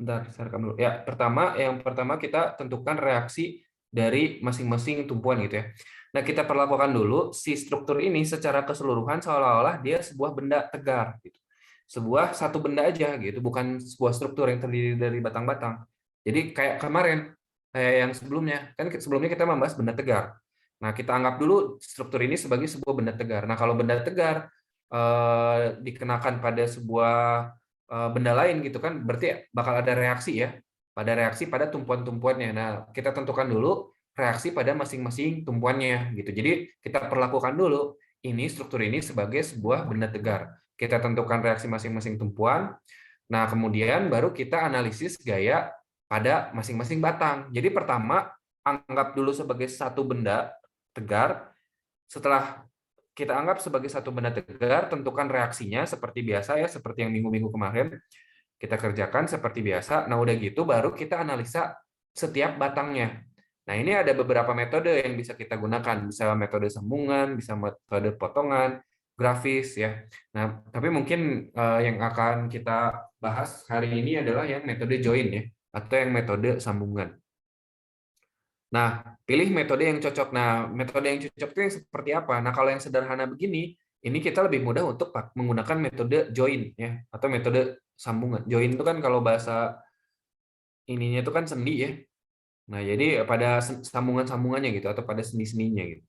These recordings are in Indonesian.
Bentar, saya rekam dulu. Ya, yang pertama kita tentukan reaksi dari masing-masing tumpuan gitu ya. Nah, kita perlakukan dulu si struktur ini secara keseluruhan seolah-olah dia sebuah benda tegar gitu. Sebuah satu benda aja gitu, bukan sebuah struktur yang terdiri dari batang-batang. Jadi kayak kemarin, kayak yang sebelumnya, kan sebelumnya kita membahas benda tegar. Nah, kita anggap dulu struktur ini sebagai sebuah benda tegar. Nah, kalau benda tegar dikenakan pada sebuah benda lain gitu kan, berarti bakal ada reaksi ya, pada tumpuan-tumpuannya. Nah, kita tentukan dulu reaksi pada masing-masing tumpuannya gitu. Jadi kita perlakukan dulu ini struktur ini sebagai sebuah benda tegar. Kita tentukan reaksi masing-masing tumpuan. Nah, kemudian baru kita analisis gaya pada masing-masing batang. Jadi pertama anggap dulu sebagai satu benda tegar. Setelah kita anggap sebagai satu benda tegar, tentukan reaksinya seperti biasa ya, seperti yang minggu-minggu kemarin kita kerjakan seperti biasa. Nah, udah gitu baru kita analisa setiap batangnya. Nah, ini ada beberapa metode yang bisa kita gunakan. Bisa metode sambungan, bisa metode potongan, grafis ya. Nah, tapi mungkin yang akan kita bahas hari ini adalah yang metode join ya, atau yang metode sambungan. Nah, pilih metode yang cocok. Nah, metode yang cocok itu yang seperti apa? Nah, kalau yang sederhana begini, ini kita lebih mudah untuk menggunakan metode join ya, atau metode sambungan. Join itu kan kalau bahasa ininya itu kan sendi ya. Nah, jadi pada sambungan-sambungannya gitu atau pada sendi-sendinya gitu.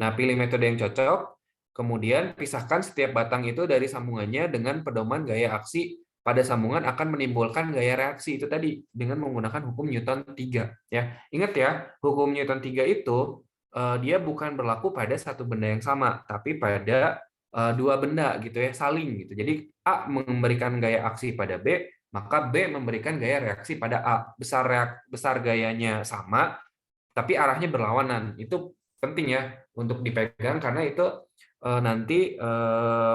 Nah, pilih metode yang cocok, kemudian pisahkan setiap batang itu dari sambungannya dengan pedoman gaya aksi pada sambungan akan menimbulkan gaya reaksi itu tadi dengan menggunakan hukum Newton 3 ya. Ingat ya, hukum Newton 3 itu dia bukan berlaku pada satu benda yang sama, tapi pada dua benda gitu ya, saling gitu. Jadi A memberikan gaya aksi pada B, maka B memberikan gaya reaksi pada A. Besar gayanya sama, tapi arahnya berlawanan. Itu penting ya untuk dipegang karena itu nanti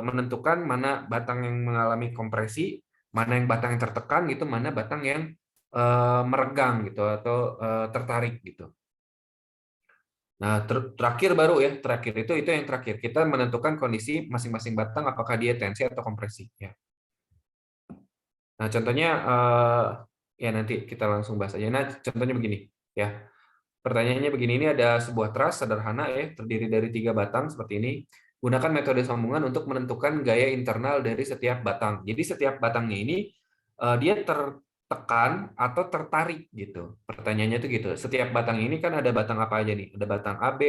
menentukan mana batang yang mengalami kompresi, mana yang batang yang tertekan gitu, mana batang yang meregang gitu atau tertarik gitu. Nah, terakhir baru ya, terakhir itu yang terakhir. Kita menentukan kondisi masing-masing batang apakah dia tensi atau kompresi ya. Nah, contohnya ya nanti kita langsung bahas aja. Nah, contohnya begini ya. Pertanyaannya begini, ini ada sebuah truss sederhana ya, terdiri dari 3 batang seperti ini. Gunakan metode sambungan untuk menentukan gaya internal dari setiap batang. Jadi setiap batangnya ini dia tertekan atau tertarik gitu. Pertanyaannya itu gitu. Setiap batang ini kan ada batang apa aja nih? Ada batang AB,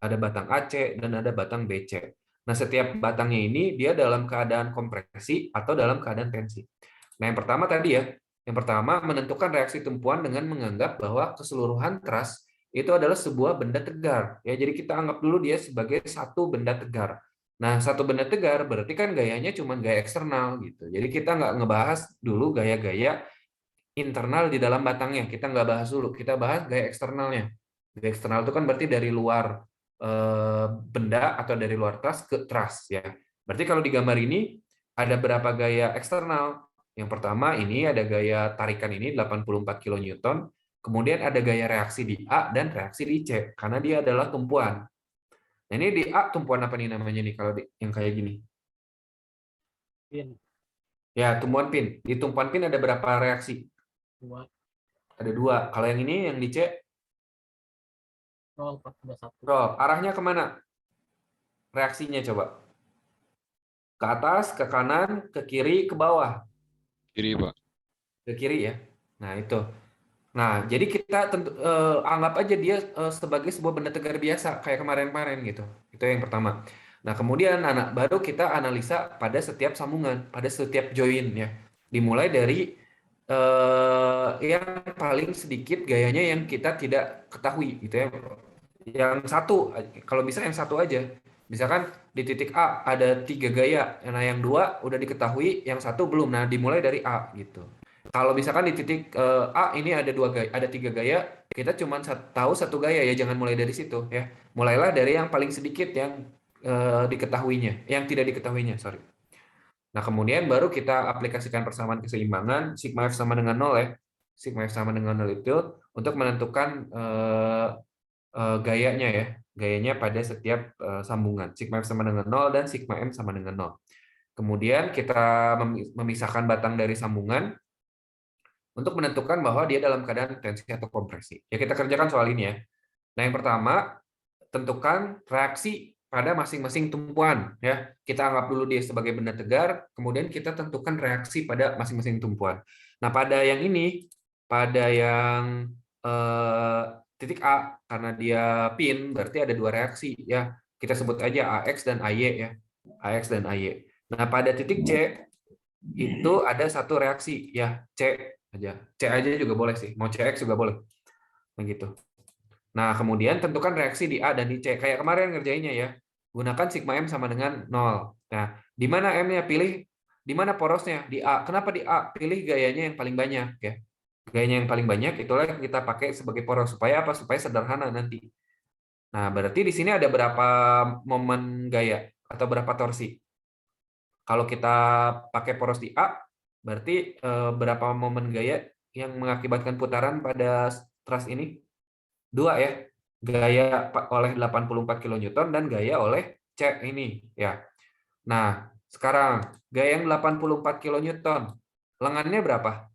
ada batang AC, dan ada batang BC. Nah, setiap batangnya ini dia dalam keadaan kompresi atau dalam keadaan tensi. Nah, yang pertama tadi ya, yang pertama menentukan reaksi tumpuan dengan menganggap bahwa keseluruhan truss itu adalah sebuah benda tegar. Ya, jadi kita anggap dulu dia sebagai satu benda tegar. Nah, satu benda tegar berarti kan gayanya cuma gaya eksternal gitu. Jadi kita nggak ngebahas dulu gaya-gaya internal di dalam batangnya. Kita nggak bahas dulu. Kita bahas gaya eksternalnya. Gaya eksternal itu kan berarti dari luar benda atau dari luar truss ke truss ya. Berarti kalau di gambar ini ada berapa gaya eksternal? Yang pertama ini ada gaya tarikan ini 84 kN. Kemudian ada gaya reaksi di A dan reaksi di C karena dia adalah tumpuan. Nah, ini di A tumpuan apa nih namanya nih kalau yang kayak gini? Pin Ya, tumpuan pin. Di tumpuan pin ada berapa reaksi? 2, Ada 2. Kalau yang ini yang di C, 0, 1. roll. Arahnya kemana? Reaksinya coba. Ke atas, ke kanan, ke kiri, ke bawah. Kiri, Pak. Ke kiri ya. Nah, itu. Nah, jadi kita anggap aja dia sebagai sebuah benda tegar biasa kayak kemarin-kemarin gitu. Itu yang pertama. Nah, kemudian baru kita analisa pada setiap sambungan, pada setiap join ya. Dimulai dari yang paling sedikit gayanya yang kita tidak ketahui gitu ya. Yang satu, kalau bisa yang satu aja. Misalkan di titik A ada 3 gaya, nah yang 2 udah diketahui, yang satu belum. Nah, dimulai dari A gitu. Kalau misalkan di titik A ini ada 2 gaya, ada 3 gaya, kita cuma tahu satu gaya ya, jangan mulai dari situ ya. Mulailah dari yang paling sedikit yang diketahuinya, yang tidak diketahuinya, sorry. Nah, kemudian baru kita aplikasikan persamaan keseimbangan, sigma F sama dengan 0 ya. Sigma F sama dengan 0 itu untuk menentukan gayanya ya, gayanya pada setiap sambungan. Sigma F sama dengan 0 dan sigma M sama dengan 0. Kemudian kita memisahkan batang dari sambungan. untuk menentukan bahwa dia dalam keadaan tensi atau kompresi. Ya kita kerjakan soal ini ya. Nah, yang pertama, tentukan reaksi pada masing-masing tumpuan ya. Kita anggap dulu dia sebagai benda tegar, kemudian kita tentukan reaksi pada masing-masing tumpuan. Nah, pada yang ini, pada yang titik A, karena dia pin, berarti ada dua reaksi ya. Kita sebut aja AX dan AY ya. AX dan AY. Nah, pada titik C itu ada satu reaksi ya, C aja. C aja juga boleh sih, mau CX juga boleh. Begitu. Nah, kemudian tentukan reaksi di A dan di C. Kayak kemarin ngerjainnya ya. Gunakan sigma M sama dengan 0. Nah, di mana M-nya? Pilih di mana porosnya? Di A. Kenapa di A? Pilih gayanya yang paling banyak ya. Gayanya yang paling banyak itulah yang kita pakai sebagai poros supaya apa? Supaya sederhana nanti. Nah, berarti di sini ada berapa momen gaya atau berapa torsi? Kalau kita pakai poros di A, berarti berapa momen gaya yang mengakibatkan putaran pada truss ini? Dua ya, gaya oleh 84 kilonewton dan gaya oleh C ini ya. Nah, sekarang gaya yang 84 kilonewton, lengannya berapa?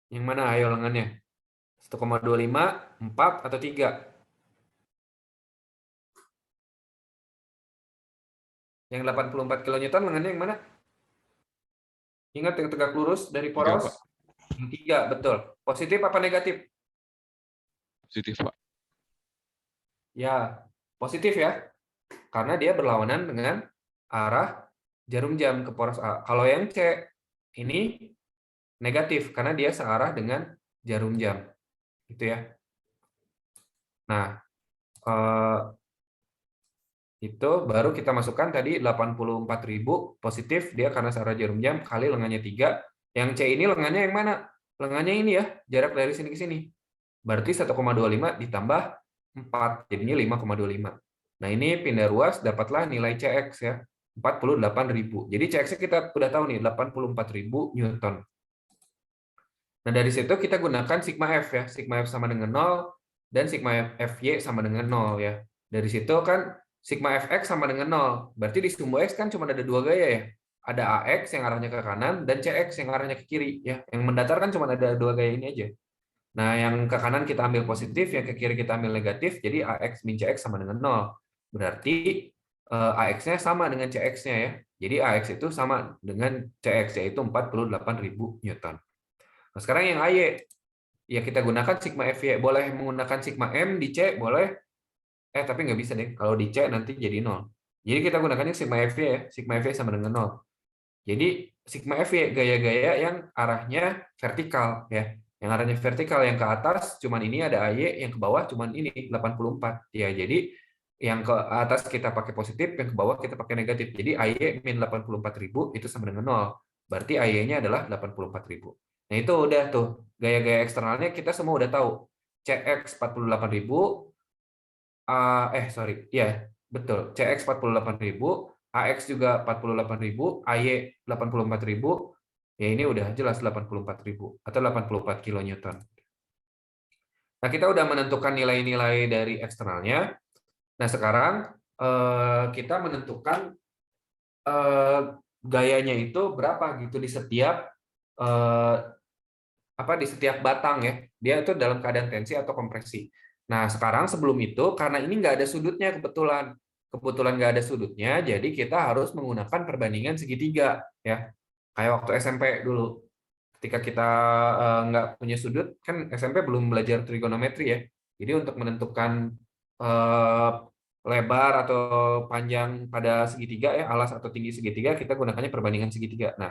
Yang mana ayo lengannya? 1,25, 4 atau 3? Yang 84 kilonewton lengannya yang mana? Ingat yang tegak lurus dari 3, poros? Pak. Yang 3, betul. Positif apa negatif? Positif, Pak. Ya, positif ya. Karena dia berlawanan dengan arah jarum jam ke poros A. Kalau yang C ini negatif karena dia searah dengan jarum jam. Gitu ya. Nah, itu baru kita masukkan tadi 84.000 positif dia karena searah jarum jam kali lengannya 3. Yang C ini lengannya yang mana? Lengannya ini ya, jarak dari sini ke sini. Berarti 1,25 ditambah 4, jadinya 5,25. Nah, ini pindah ruas, dapatlah nilai CX ya, 48.000. Jadi CX-nya kita udah tahu nih, 84.000 Newton. Nah, dari situ kita gunakan sigma F ya, sigma F sama dengan 0, dan sigma FY sama dengan 0 ya. Dari situ kan sigma Fx sama dengan 0, berarti di sumbu X kan cuma ada dua gaya ya. Ada AX yang arahnya ke kanan, dan CX yang arahnya ke kiri ya. Yang mendatar kan cuma ada dua gaya ini aja. Nah, yang ke kanan kita ambil positif, yang ke kiri kita ambil negatif, jadi AX min CX sama dengan 0. Berarti AX-nya sama dengan CX-nya ya. Jadi AX itu sama dengan CX, yaitu 48.000 Newton. Nah, sekarang yang AY, ya kita gunakan sigma FY. Boleh menggunakan sigma M di C, boleh. Tapi nggak bisa deh. Kalau di C nanti jadi 0. Jadi kita gunakannya sigma FY ya. Sigma FY sama dengan 0. Jadi sigma FY gaya-gaya yang arahnya vertikal ya. Yang arahnya vertikal, yang ke atas cuman ini ada AY, yang ke bawah cuman ini 84 ya. Jadi yang ke atas kita pakai positif, yang ke bawah kita pakai negatif. Jadi AY min 84.000 itu sama dengan 0. Berarti AY-nya adalah 84.000. Nah, itu udah tuh. Gaya-gaya eksternalnya kita semua udah tahu. CX 48.000, sorry. Ya, betul. CX 48.000, AX juga 48.000, AY 84.000, ya ini udah jelas 84.000 atau 84 kilonewton. Nah, kita udah menentukan nilai-nilai dari eksternalnya. Nah, sekarang kita menentukan gayanya itu berapa gitu di setiap di setiap batang ya. Dia itu dalam keadaan tensi atau kompresi. Nah, sekarang sebelum itu karena ini nggak ada sudutnya kebetulan nggak ada sudutnya, jadi kita harus menggunakan perbandingan segitiga ya. Kayak waktu SMP dulu. Ketika kita nggak punya sudut, kan SMP belum belajar trigonometri ya. Jadi untuk menentukan lebar atau panjang pada segitiga ya, alas atau tinggi segitiga, kita gunakannya perbandingan segitiga. Nah,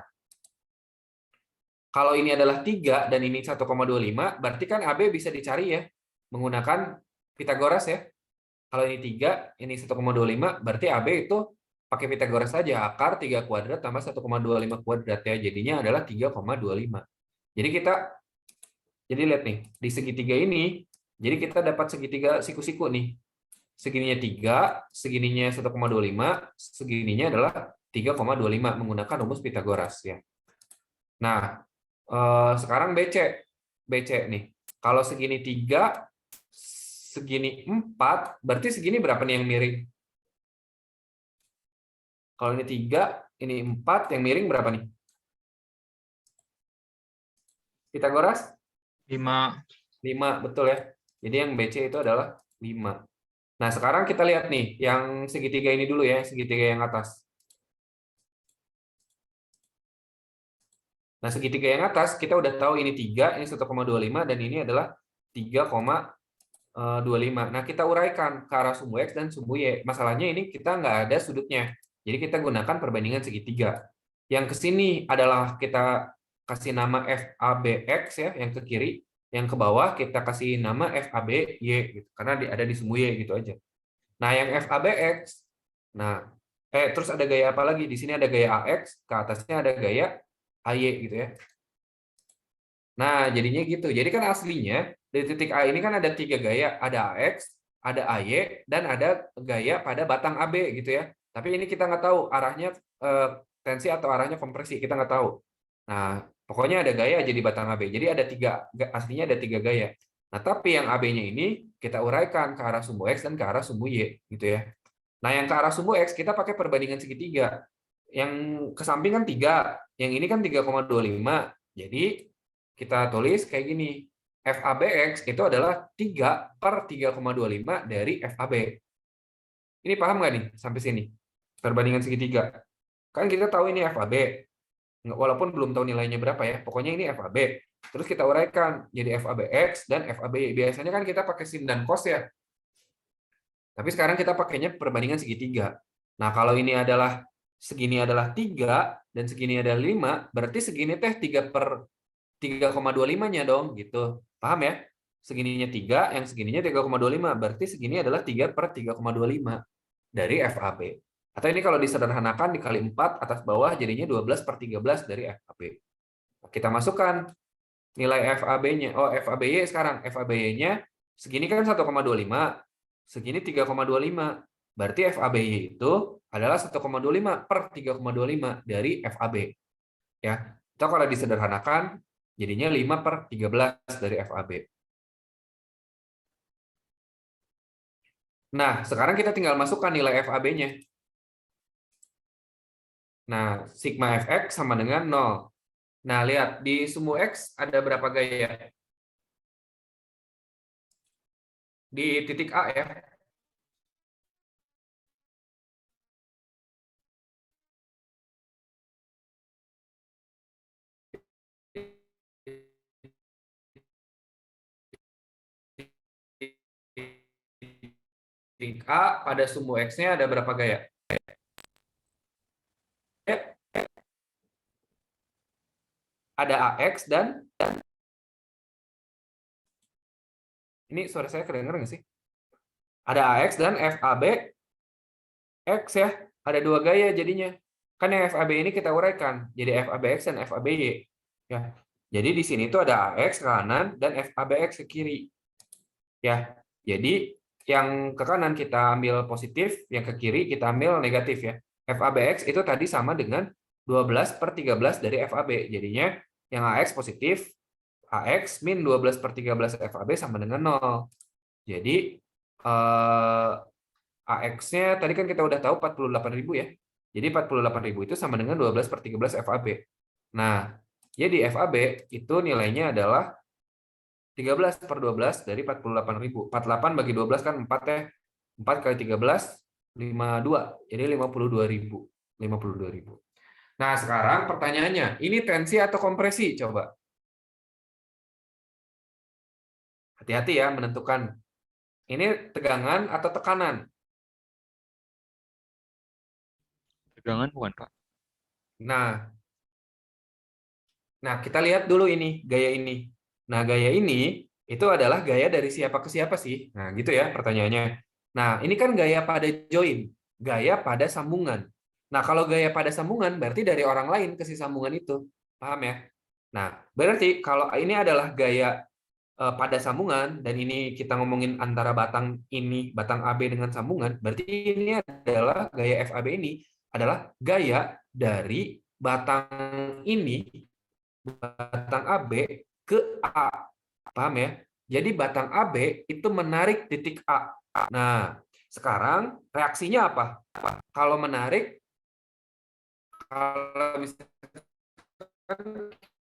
kalau ini adalah 3 dan ini 1,25, berarti kan AB bisa dicari ya menggunakan Pitagoras ya. Kalau ini 3, ini 1,25, berarti AB itu pakai Pitagoras saja. Akar 3 kuadrat tambah 1,25 kuadrat ya. Jadinya adalah 3,25. Jadi lihat nih, di segitiga ini, jadi kita dapat segitiga siku-siku nih. Segininya 3, segininya 1,25, segininya adalah 3,25 menggunakan rumus Pitagoras ya. Nah, sekarang BC nih. Kalau segini 3, segini 4, berarti segini berapa nih yang miring? Kalau ini 3, ini 4, yang miring berapa nih? Pitagoras? 5. 5, betul ya. Jadi yang BC itu adalah 5. Nah, sekarang kita lihat nih, yang segitiga ini dulu ya, segitiga yang atas. Nah, segitiga yang atas, kita udah tahu ini 3, ini 1,25, dan ini adalah 3,25. Nah, kita uraikan ke arah sumbu X dan sumbu Y. Masalahnya ini kita nggak ada sudutnya. Jadi kita gunakan perbandingan segitiga. Yang ke sini adalah kita kasih nama FABX ya, yang ke kiri. Yang ke bawah kita kasih nama FABY gitu. Karena ada di sumbu Y gitu aja. Nah, yang FABX, nah, terus ada gaya apa lagi? Di sini ada gaya AX, ke atasnya ada gaya AY gitu ya. Nah, jadinya gitu. Jadi kan aslinya dari titik A ini kan ada 3 gaya, ada AX, ada AY, dan ada gaya pada batang AB gitu ya. Tapi ini kita nggak tahu arahnya tensi atau arahnya kompresi, kita nggak tahu. Nah, pokoknya ada gaya jadi batang AB. Jadi ada 3, aslinya ada 3 gaya. Nah, tapi yang AB-nya ini kita uraikan ke arah sumbu X dan ke arah sumbu Y gitu ya. Nah, yang ke arah sumbu X kita pakai perbandingan segitiga. Yang ke samping kan 3, yang ini kan 3,25. Jadi kita tulis kayak gini. FABX itu adalah 3/3,25 dari FAB. Ini paham nggak nih sampai sini? Perbandingan segitiga. Kan kita tahu ini FAB. Walaupun belum tahu nilainya berapa ya. Pokoknya ini FAB. Terus kita uraikan jadi FABX dan FABY. Biasanya kan kita pakai sin dan cos ya. Tapi sekarang kita pakainya perbandingan segitiga. Nah, kalau ini adalah segini adalah 3 dan segini adalah 5, berarti segini teh 3/3,25-nya dong gitu. Paham ya? Segininya 3, yang segininya 3,25, berarti segini adalah 3/3,25 dari FAB. Atau ini kalau disederhanakan dikali 4 atas bawah jadinya 12/13 dari FAB. Kita masukkan nilai FAB-nya. Oh, FABY sekarang. FABY-nya segini kan 1,25. Segini 3,25. Berarti FABY itu adalah 1,25/3,25 dari FAB. Ya. Atau kalau disederhanakan jadinya 5/13 dari FAB. Nah, sekarang kita tinggal masukkan nilai FAB-nya. Nah, sigma Fx sama dengan 0. Nah, lihat di sumbu X ada berapa gaya? Di titik A ya. Titik A pada sumbu X-nya ada berapa gaya? Ada AX dan ini suara saya kedengeran nggak sih? Ada AX dan FAB X ya. Ada 2 gaya jadinya. Kan yang FAB ini kita uraikan jadi FABX dan FABY. Ya. Jadi di sini itu ada AX ke kanan dan FABX ke kiri. Ya. Jadi yang ke kanan kita ambil positif, yang ke kiri kita ambil negatif ya. FABX itu tadi sama dengan 12/13 dari FAB. Jadinya yang AX positif, AX min 12/13 FAB sama dengan 0. Jadi AX-nya tadi kan kita udah tahu 48.000 ya. Jadi 48.000 itu sama dengan 12/13 FAB. Nah, jadi FAB itu nilainya adalah 13/12 dari 48.000. 48 bagi 12 kan 4 ya. 4 kali 13, 52. Jadi 52.000. 52.000. Nah, sekarang pertanyaannya, ini tensi atau kompresi? Coba. Hati-hati ya menentukan. Ini tegangan atau tekanan? Tegangan bukan, Pak? Nah, kita lihat dulu ini, gaya ini. Nah, gaya ini itu adalah gaya dari siapa ke siapa sih? Nah, gitu ya pertanyaannya. Nah, ini kan gaya pada join, gaya pada sambungan. Nah, kalau gaya pada sambungan berarti dari orang lain ke si sambungan itu. Paham ya? Nah, berarti kalau ini adalah gaya pada sambungan dan ini kita ngomongin antara batang ini, batang AB dengan sambungan, berarti ini adalah gaya FAB ini adalah gaya dari batang ini, batang AB ke A. Paham ya? Jadi batang AB itu menarik titik A. Nah, sekarang reaksinya apa? Kalau menarik, kalau misalkan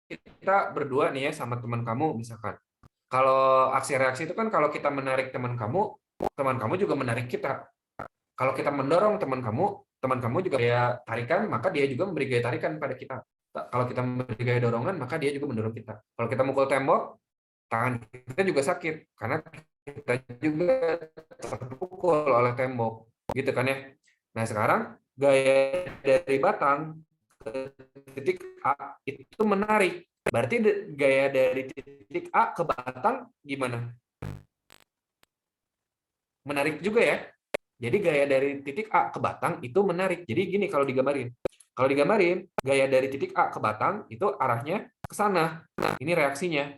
kita kita berdua nih ya sama teman kamu misalkan. Kalau aksi reaksi itu kan kalau kita menarik teman kamu juga menarik kita. Kalau kita mendorong teman kamu juga gaya tarikan, maka dia juga memberi gaya tarikan pada kita. Kalau kita memberi gaya dorongan, maka dia juga mendorong kita. Kalau kita mukul tembok, tangan kita juga sakit karena kita juga terpukul oleh tembok, gitu kan ya. Nah, sekarang gaya dari batang ke titik A itu menarik. Berarti gaya dari titik A ke batang gimana? Menarik juga ya. Jadi gaya dari titik A ke batang itu menarik. Jadi gini kalau digambarin. Kalau digambarin, gaya dari titik A ke batang itu arahnya ke sana. Nah, ini reaksinya.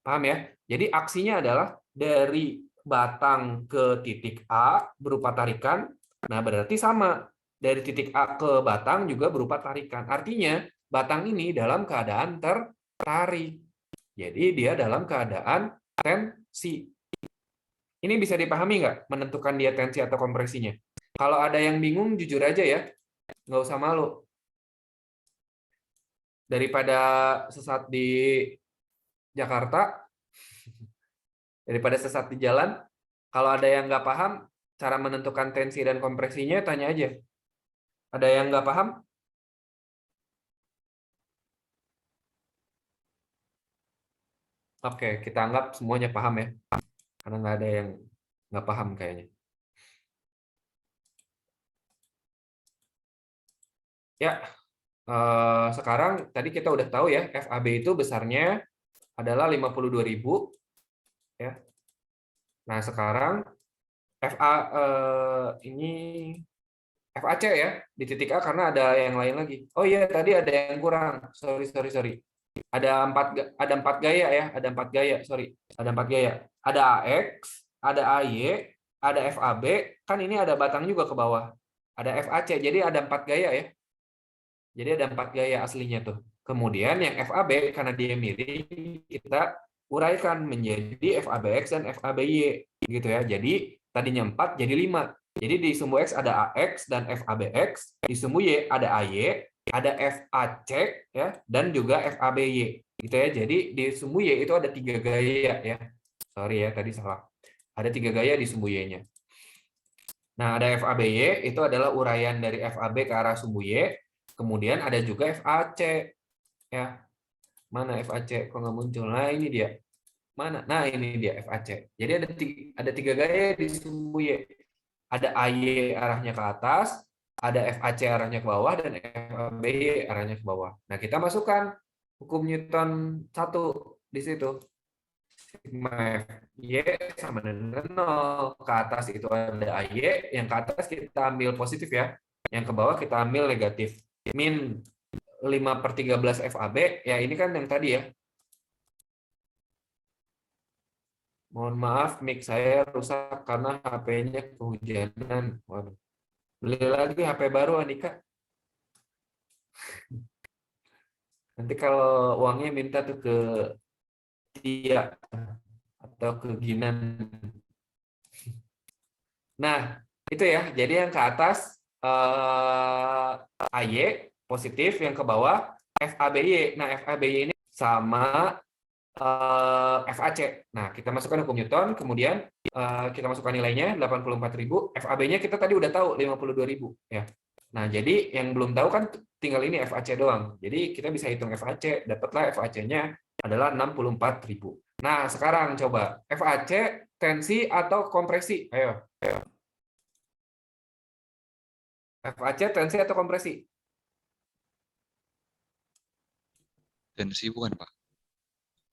Paham ya? Jadi aksinya adalah dari batang ke titik A berupa tarikan. Nah, berarti sama. Dari titik A ke batang juga berupa tarikan. Artinya, batang ini dalam keadaan tertarik. Jadi dia dalam keadaan tensi. Ini bisa dipahami nggak menentukan dia tensi atau kompresinya? Kalau ada yang bingung, jujur aja ya. Nggak usah malu. Daripada sesat di Jakarta, daripada sesat di jalan, kalau ada yang nggak paham, cara menentukan tensi dan kompresinya, tanya aja. Ada yang nggak paham? Oke, kita anggap semuanya paham ya. Karena nggak ada yang nggak paham kayaknya. Ya, sekarang tadi kita udah tahu ya, FAB itu besarnya adalah 52.000. Ya. Nah, sekarang ini FAC ya, di titik A karena ada yang lain lagi. Oh iya, tadi ada yang kurang. Sorry. Ada empat gaya ya, ada 4 gaya, sorry. Ada 4 gaya. Ada AX, ada AY, ada FAB, kan ini ada batang juga ke bawah. Ada FAC, jadi ada 4 gaya ya. Jadi ada 4 gaya aslinya tuh. Kemudian yang FAB karena dia miring, kita uraikan menjadi FABX dan FABY gitu ya. Jadi tadinya 4 jadi 5. Jadi di sumbu X ada AX dan FABX, di sumbu Y ada AY, ada FAC ya, dan juga FABY gitu ya. Jadi di sumbu Y itu ada 3 gaya ya. Sorry ya tadi salah. Ada 3 gaya di sumbu Y-nya. Nah, ada FABY itu adalah uraian dari FAB ke arah sumbu Y. Kemudian ada juga FAC ya. Mana FAC? Kok nggak muncul? Nah, ini dia. Mana? Nah, ini dia FAC. Jadi ada 3 gaya di sumbu Y. Ada AY arahnya ke atas, ada FAC arahnya ke bawah, dan FABY arahnya ke bawah. Nah, kita masukkan hukum Newton 1 di situ. Sigma Y sama dengan 0. Ke atas itu ada AY, yang ke atas kita ambil positif ya. Yang ke bawah kita ambil negatif. Min 5/13 FAB, ya ini kan yang tadi ya. Mohon maaf, mic saya rusak karena HP-nya kehujanan. Waduh. Beli lagi HP baru, Andika. Nanti kalau uangnya minta tuh ke Tia atau ke Ginan. Nah, itu ya. Jadi yang ke atas AY positif, yang ke bawah FABY. Nah, FABY ini sama FAC. Nah, kita masukkan hukum Newton, kemudian kita masukkan nilainya 84.000. FAB-nya kita tadi udah tahu 52.000 ya. Nah, jadi yang belum tahu kan tinggal ini FAC doang. Jadi kita bisa hitung FAC, dapatlah FAC-nya adalah 64.000. Nah, sekarang coba FAC tensi atau kompresi? Ayo. FAC tensi atau kompresi? Tensi bukan, Pak?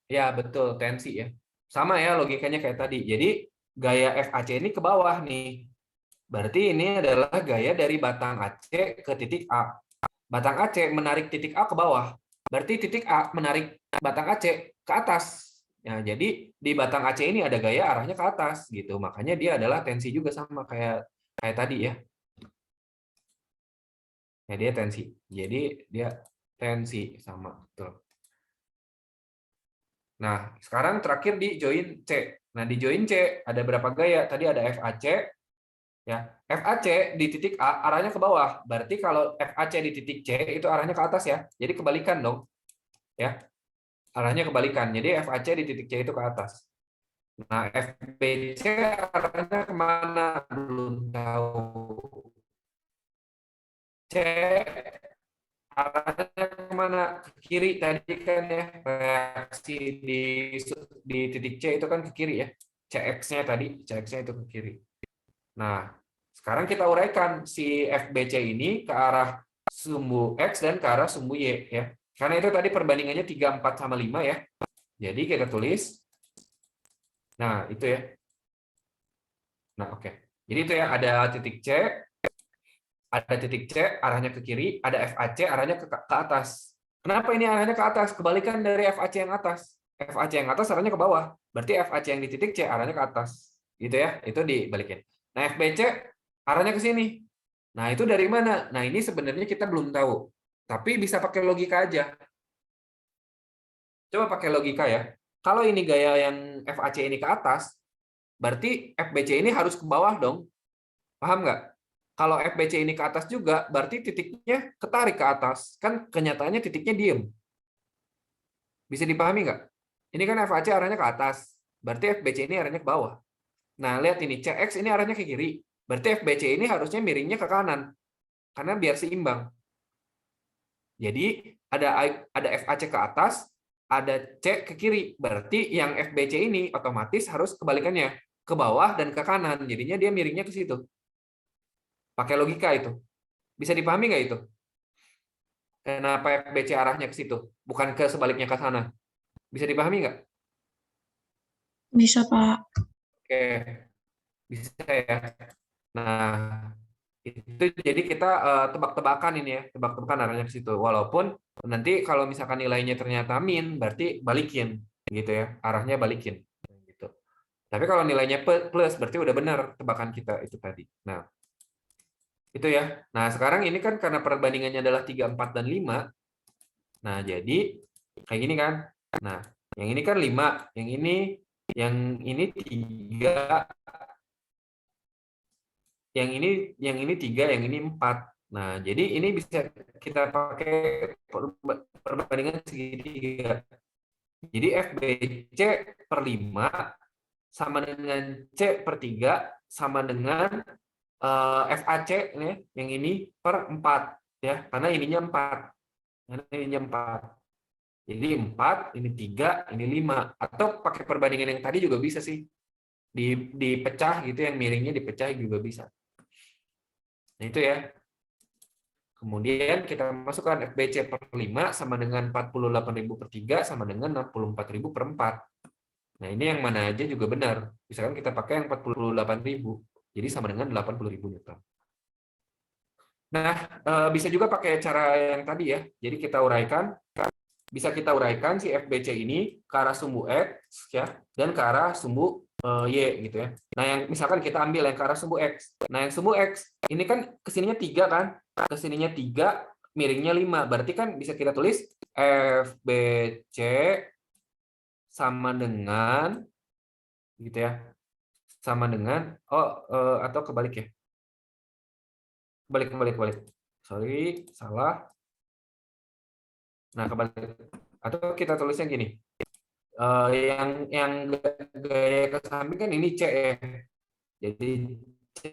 Ya, betul, tensi ya. Sama ya logikanya kayak tadi. Jadi gaya FAC ini ke bawah nih. Berarti ini adalah gaya dari batang AC ke titik A. Batang AC menarik titik A ke bawah. Berarti titik A menarik batang AC ke atas. Nah, jadi di batang AC ini ada gaya arahnya ke atas gitu. Makanya dia adalah tensi juga sama kayak tadi ya. Ya dia tensi. Jadi dia tensi sama betul. Nah, sekarang terakhir di join C. Nah, di join C ada berapa gaya? Tadi ada FAC, ya. FAC di titik A arahnya ke bawah. Berarti kalau FAC di titik C itu arahnya ke atas ya. Jadi kebalikan dong. Ya. arahnya kebalikan. Jadi FAC di titik C itu ke atas. Nah, FBC arahnya kemana? Belum tahu. C arahnya kemana? Ke kiri tadi kan ya. Reaksi di titik C itu kan ke kiri ya. CX-nya tadi, CX-nya itu ke kiri. Nah, sekarang kita uraikan si FBC ini ke arah sumbu X dan ke arah sumbu Y ya. Karena itu tadi perbandingannya 3, 4, sama 5 ya. Jadi kita tulis. Nah, itu ya. Nah, oke. Jadi itu ya, ada titik C, arahnya ke kiri, ada FAC arahnya ke atas. Kenapa ini arahnya ke atas? Kebalikan dari FAC yang atas. FAC yang atas arahnya ke bawah. Berarti FAC yang di titik C arahnya ke atas. Gitu ya, itu dibalikin. Nah, FBC arahnya ke sini. Nah, itu dari mana? Nah, ini sebenarnya kita belum tahu. Tapi bisa pakai logika aja. Coba pakai logika ya. Kalau ini gaya yang FAC ini ke atas, berarti FBC ini harus ke bawah dong. Paham nggak? Kalau FBC ini ke atas juga, berarti titiknya ketarik ke atas. Kan kenyataannya titiknya diem. Bisa dipahami nggak? Ini kan FAC arahnya ke atas. Berarti FBC ini arahnya ke bawah. Nah, lihat ini. CX ini arahnya ke kiri. Berarti FBC ini harusnya miringnya ke kanan. Karena biar seimbang. Jadi, ada FAC ke atas, ada C ke kiri. Berarti yang FBC ini otomatis harus kebalikannya. Ke bawah dan ke kanan. Jadinya dia miringnya ke situ. Pakai logika itu. Bisa dipahami nggak itu? Kenapa FBC arahnya ke situ? Bukan ke sebaliknya ke sana. Bisa dipahami nggak? Bisa, Pak. Oke. Bisa ya. Nah, itu jadi kita tebak-tebakan ini ya. Tebak-tebakan arahnya ke situ. Walaupun nanti kalau misalkan nilainya ternyata min, berarti balikin. Gitu ya. Arahnya balikin. Gitu. Tapi kalau nilainya plus, berarti udah benar tebakan kita itu tadi. Nah, itu ya. Nah, sekarang ini kan karena perbandingannya adalah 3, 4, dan 5. Nah, jadi kayak gini kan. Nah, yang ini kan 5, yang ini 3, yang ini 3, yang ini 4. Nah, jadi ini bisa kita pakai perbandingan segitiga. Jadi FBC per 5 sama dengan C per 3 sama dengan FAC yang ini per 4 ya, karena ininya 4. Karena ininya 4. Jadi 4, ini 3, ini 5. Atau pakai perbandingan yang tadi juga bisa sih. Dipecah gitu, yang miringnya dipecah juga bisa. Nah, itu ya. Kemudian kita masukkan FBC per 5 sama dengan 48.000 per 3 sama dengan 64.000 per 4. Nah, ini yang mana aja juga benar. Misalkan kita pakai yang 48.000. Jadi sama dengan 80.000 Newton. Nah, bisa juga pakai cara yang tadi ya. Jadi kita uraikan, bisa kita uraikan si FBC ini ke arah sumbu X ya, dan ke arah sumbu Y gitu ya. Nah, yang misalkan kita ambil yang ke arah sumbu X. Nah, yang sumbu X ini kan kesininya 3 kan? Kesininya 3, miringnya 5. Berarti kan bisa kita tulis FBC sama dengan gitu ya. Sama dengan atau kebalik ya. Kebalik. Sorry, salah. Nah, kebalik. Atau kita tulisnya gini. Yang gaya ke samping kan ini C ya. Jadi C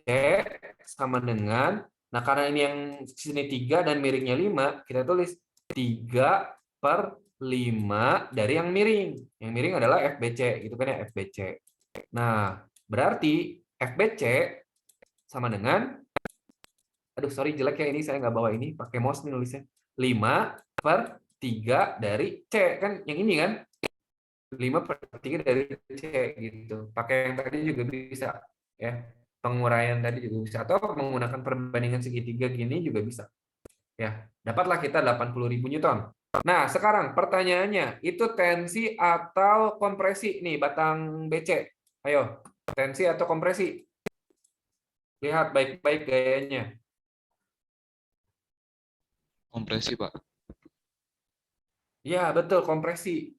sama dengan, nah karena ini yang sini 3 dan miringnya 5, kita tulis 3 per 5 dari yang miring. Yang miring adalah FBC, gitu kan ya, FBC. Nah, berarti FBC sama dengan, aduh sorry jelek ya ini, saya nggak bawa ini, pakai mouse nih nulisnya. 5 per 3 dari C, kan yang ini kan? 5 per 3 dari C gitu. Pakai yang tadi juga bisa ya. Penguraian tadi juga bisa, atau menggunakan perbandingan segitiga gini juga bisa. Ya, dapatlah kita 80.000 Newton. Nah, sekarang pertanyaannya, itu tensi atau kompresi nih batang BC? Ayo, tensi atau kompresi? Lihat baik-baik gayanya. Kompresi, Pak. Ya, betul, kompresi.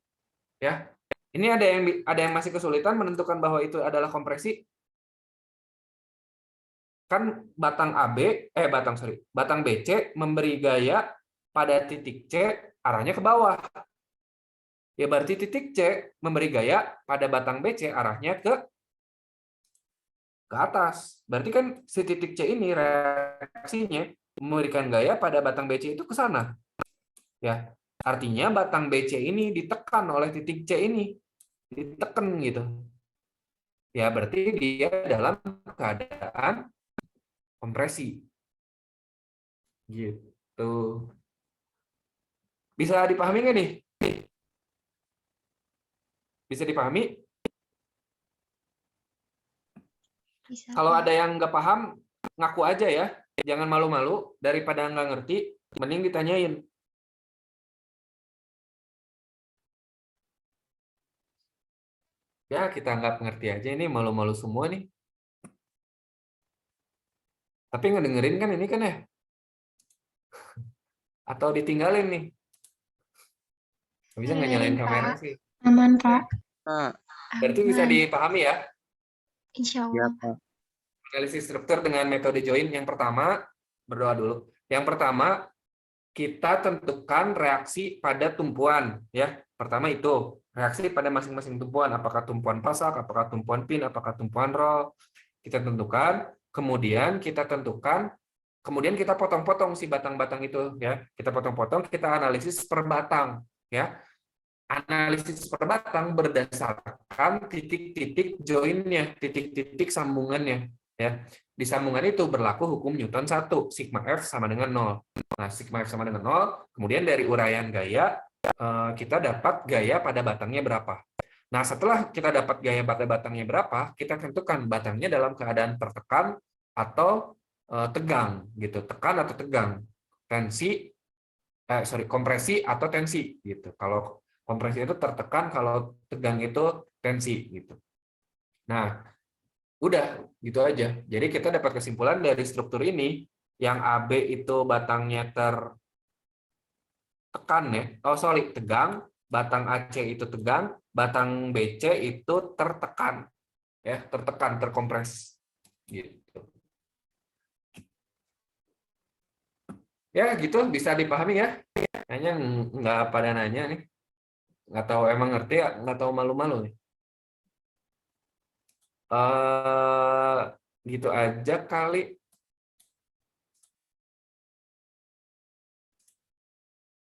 Ya. Ini ada yang masih kesulitan menentukan bahwa itu adalah kompresi. Kan batang batang BC memberi gaya pada titik C arahnya ke bawah. Ya berarti titik C memberi gaya pada batang BC arahnya ke atas. Berarti kan si titik C ini reaksinya memberikan gaya pada batang BC itu ke sana. Ya, artinya batang BC ini ditekan oleh titik C ini, ditekan gitu. Ya, berarti dia dalam keadaan kompresi. Gitu. Bisa dipahami nggak nih? Bisa dipahami? Bisa, Kalau Pak. ada yang nggak paham, ngaku aja ya. Jangan malu-malu. Daripada nggak ngerti, mending ditanyain. Ya, kita nggak ngerti aja ini, malu-malu semua nih. Tapi ngedengerin kan ini kan ya? Atau ditinggalin nih? Nggak bisa nggak nyalain Dengerin, kamera Pak. sih. Aman, Pak. Berarti bisa Aman. dipahami ya? Insya Allah. Analisis struktur dengan metode join. Yang pertama, berdoa dulu. Yang pertama, kita tentukan reaksi pada tumpuan. Ya, pertama itu reaksi pada masing-masing tumpuan. Apakah tumpuan pasak, apakah tumpuan pin, apakah tumpuan roll. Kita tentukan. Kemudian kita tentukan. Kemudian kita potong-potong si batang-batang itu. Ya, kita potong-potong. Kita analisis per batang. Ya, analisis per batang berdasarkan titik-titik joinnya, titik-titik sambungannya. Ya, di sambungan itu berlaku hukum Newton 1, sigma F sama dengan 0. Nah, sigma F sama dengan 0, kemudian dari uraian gaya, kita dapat gaya pada batangnya berapa. Nah, setelah kita dapat gaya pada batangnya berapa, kita tentukan batangnya dalam keadaan tertekan atau tegang, gitu. Tekan atau tegang. Kompresi atau tensi, gitu. Kalau kompresi itu tertekan, kalau tegang itu tensi, gitu. Nah, udah gitu aja. Jadi kita dapat kesimpulan dari struktur ini, yang AB itu batangnya tertekan ya. Oh sorry, tegang. Batang AC itu tegang. Batang BC itu tertekan, ya, tertekan, terkompres. Gitu. Ya gitu, bisa dipahami ya. Kayaknya nggak pada nanya nih. Nggak tahu emang ngerti ya, nggak tahu malu-malu nih. Gitu aja kali.